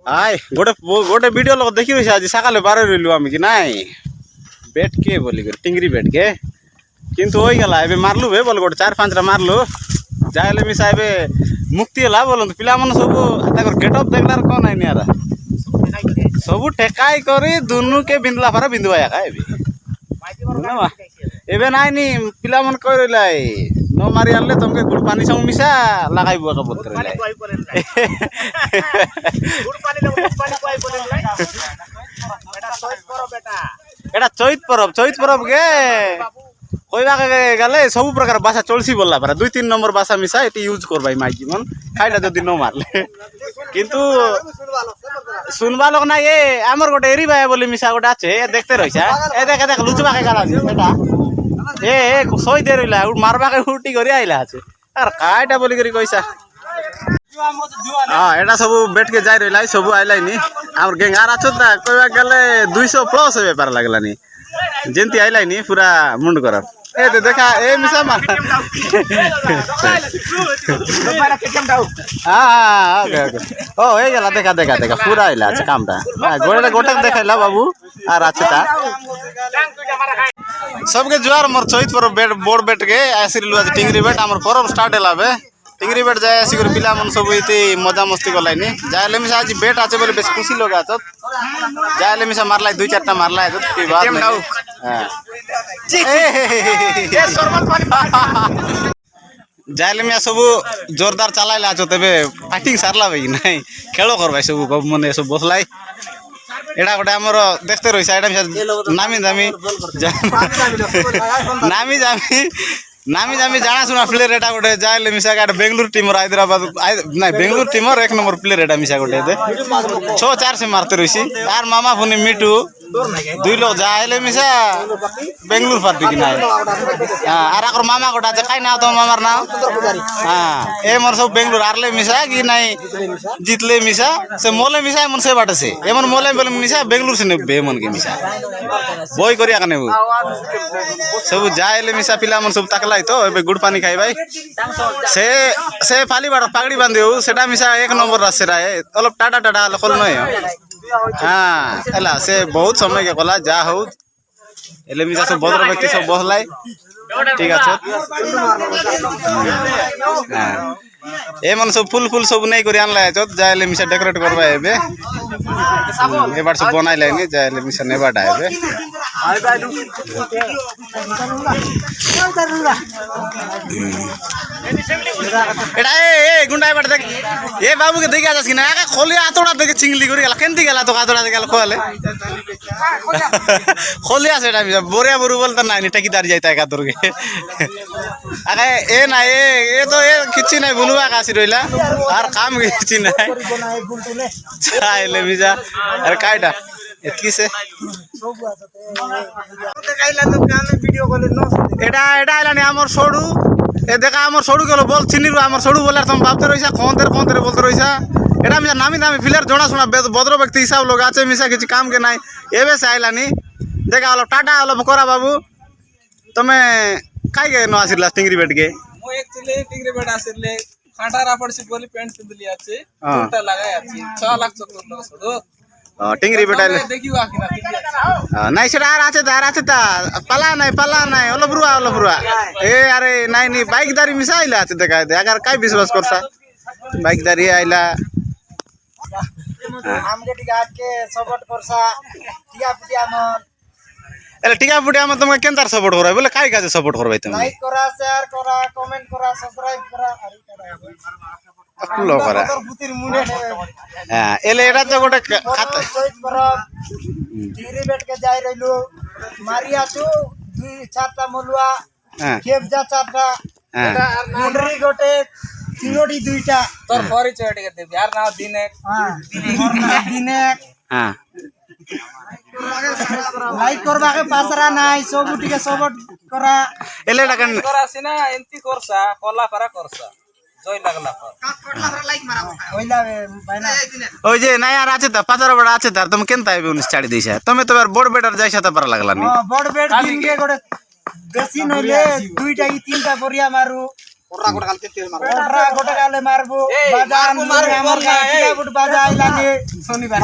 আয় গোটে গোটে ভিডিও লোক দেখি রয়েছে আজ সকালে বারে রইলু আমি কি নাই বেট কে বলি করে টিংরি বেট কে কিন্তু হয়ে গেল এবে মারলু বে বল গোটে 4-5টা মারলু যাইলে মিশা এবে মুক্তি হলা বলুন পিলা মানে সবু তাকর গেটঅপ দেখলার কোন আইনি আরা সবু ঠেকাই করে দুনু কে বিন্দলা ফারা বিন্দুয়া একা এবে এবে নাইনি পিলা মন কই রইলাই নো মারি আনলে তোমকে গুড় পানি সঙ্গ মিশা লাগাইব কা বল করে এটা চৈত পরব গে কইবা গেলে সবু প্রকার ভাষা চলছি বললা পারা 2-3 নম্বর ভাষা মিশা এটি ইউজ করবাই মাই জীবন খাইটা যদি ন মারলে কিন্তু শুনবা লোক নাই এ আমার গোটে এরি ভাই বলি মিশা গোটে আছে এ দেখতে রইছা এ দেখ লুচবাকে গালা আছে এটা এ সই দে রইলা মারবাকে উল্টি করে আইলা আছে আর কাইটা বলি করি কইছা এটা সব বেট के যাই রইলাই সব আইলাইনি আমার গ্যাং আর আছো না কইবা গেলে 200 প্লাস হবে পার লাগলানি যেনতি আইলাইনি পুরা মুন্ড করার এ দেখা এ মিশা মার ওকে ও হয়ে গেল দেখা পুরা আইলা আছে কামটা গোটা দেখাইলা বাবু আর আছে তা सबके जुआर मोर चैत पर बेट बोर्ड बेट के आसिरलु आज टिंगरी बेट हमर परब स्टार्ट हेलाबे टिंगरी बेट जाय आसी कर पिला मन सब इति मजा मस्ती करलाइनी जायले मिसा आज बेट आछे बोले बेस खुशी लोग आछत जायले मिसा मारलाई 2-4टा मारलाई तो की बात नहीं हां ए शर्मा पानी जायले मिया सब जोरदार चलाइला आछो तबे फाइटिंग सारला भाई नहीं खेलो करबाई सब बाबू मने सब बसलाई एडा गोटे आमर देखते रही एटा नामी जामी जाना सुना प्लेयर एटा गोटे जाए मिसा बेंगलुरु टीम हैदराबाद ना बेंगलुरु टीम 1 नंबर प्लेयर एटा मिसा गोटे 6-4 से मारते रही तार मामा पुनी मिटू 2 लोग जाए मिसा बेंगलुरु पार्टी की ना आर मामा गोटा आज कहीं ना तो मामार नाम हाँ ए मोर सब बेंगलुरु हारले मिसा कि नहीं जीतले मिसा से मोले मिसा मन से बाटे से एमन मोले बोले मिसा बेंगलुरु से ने मन के मिसा बई करिया कने सब जाए मिसा पिला मन सब ताकलाई तो ए गुड़ पानी खाई भाई से फाली बाड़ पागड़ी बांधियो सेटा मिसा 1 नंबर रास्ते राय अलप टाटा लखल नय हाँ एला से बहुत समय के कला जा हो एले मिसा सब भद्र व्यक्ति सब बसलाई ठीक আছে हां ए मन सब फुल सब नहीं करी आनला छ जायले मिसा डेकोरेट करबा एबे एबार सब बनाइले नि जायले मिसा नेबाटा एबे एडा ए गुंडा एबार देख ए बाबू के देखि आछस कि ना का खोलिया आतोडा देख चिंगली करी गेला केनती गेला तो आतोडा गेला खोले खोलिया सेटा मिसा बोरिया बोरु बोलता नानी ठेकीदार जाइता का तोर के अरे ए ना ए तो ए किछि नहीं बुलुआ कासी रहिला और काम किछि नहीं चाइले मिसा अरे काइटा एतकी से एटा आइलानी हमर सोडू ए देखा हमर सोडू गेलो बॉल छिनिरु हमर सोडू बोलार तुम बापते रहिसा खोंदेर बोलते रहिसा एटा मिसा नामी प्लेयर जणा सुना भद्र व्यक्ति हिसाब लोग आछे मिसा किछि काम के नाही एबे से आइलानी देखा हलो टाटा हलो कोरा बाबू तमे काई के नो आसिरला टिंगरी बेट के मो एक्चुअली टिंगरी बेट आसिरले खाटारा पड़सी बोली पैंट पिंदली आछे चोटा लगाय आछे 6 लाख चक्कर लग सडो टिंगरी बेट आइले देखियो आखिना नहीं सेटा आर आछे ता पला नहीं ओलबरुआ ए अरे नहीं बाइक दारी मिसा आइला आछे देखा दे अगर काई विश्वास करसा बाइक दारी आइला हमके टिका के सपोर्ट करसा टिया पुटिया मन एले टिका पुटिया मन तुमके केनतार सपोर्ट करबा बोले काई काजे सपोर्ट करबाई तुम लाइक करा शेयर करा कमेंट करा सब्सक्राइब करा अकुलो करा पुतिर मुने हां एले एटा तो गोटे खाता चोइस करा टिंगरी बेट के जाई रहिलो मारिया छु 2-4टा मलुआ खेप जा 4टा एटा मुंडरी गोटे तीनोडी 2टा तोर फरी चोट के दे यार ना दिनेक हां दिनेक हां लाइक करबा के पासरा नाइ सब उठी के सपोर्ट करा एले एटा कन करा सिना एंती करसा कोला पारा करसा जय लागला लाइक मारा ओइला भाइना ओइ जे नया आछे त पातर बडा आछे त तुम केनता आइबे 19 चाडी देइसा तमे तो यार बोर्ड बेटर जाइसा त पर लागला नि हां बोर्ड बेट दिन के गोटे बेसी नले 2टा की 3टा बोरिया मारू কোটরা গোটা গালে মারবো বাজা আনলে আমার কিরাবুট বাজা আইলানে শনিবার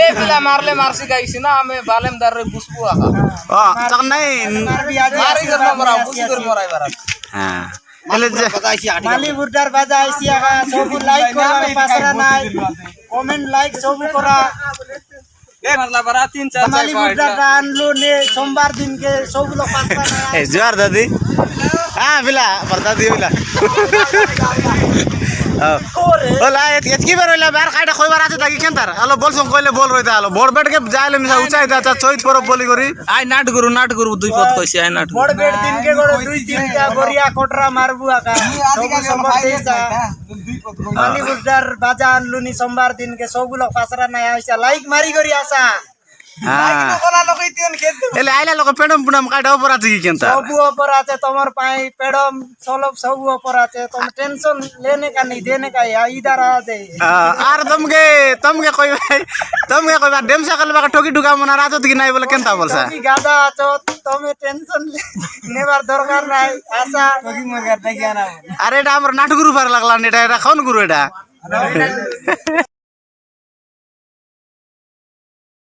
এ বিলা মারলে মারছি গাইছি না আমি বালেম দারে বুসবো আকা তখন নাই মারবি আজ মারি গর মরা বুস গর মরাই বারা হ্যাঁ এলে যে মালি বুটার বাজা আইছি আগা সব লাইক করবা পাসরা নাই কমেন্ট লাইক সব করা এ মারলা বারা 3-4 মালি বুটাটা আনলো নে সোমবার দিন কে সবগুলো পাসরা নাই জোয়ার দাদি হ্যাঁ বিলা দাদি বিলা ওলা এতকি বার হইলা বার কাইটা কইবার আছে তাকি কেন তার আলো বলছম কইলে বল রইতা আলো বড় বেটকে যাইলে মিছা উচাই দা চৈত পরব বলি করি আই নাট গুরু দুই পদ কইছি আই নাট বড় বেট দিন কে গড় দুই তিনটা গরিয়া কোটরা মারবু আকা সব সোমবার দেইছা মালি বুটার বাজা আনলো নি সোমবার দিন কে সবগুলো পাসরা নাই আইছা লাইক মারি করি আসা হ্যাঁ কোলা লগাইতেন খেতে এলে আইলা লোক পেডম পুডম কাইটা উপর আছে কি কেন তার সবু উপর আছে তোমার পাই পেডম সলব সবু উপর আছে তুমি টেনশন लेने का नहीं देने का है इधर आ जाए আর তমকে কইবা ডেম সাকাল বাকা ঠকি ঢুকা মনা রাজত কি নাই বলে কেন তা বলছা তুমি গাদা আছো তুমি টেনশন নেবার দরকার নাই আশা তুমি মগার দেখিয়া না আরে এটা আমার নাটগুরু পার লাগলা এটা কোন গুরু এটা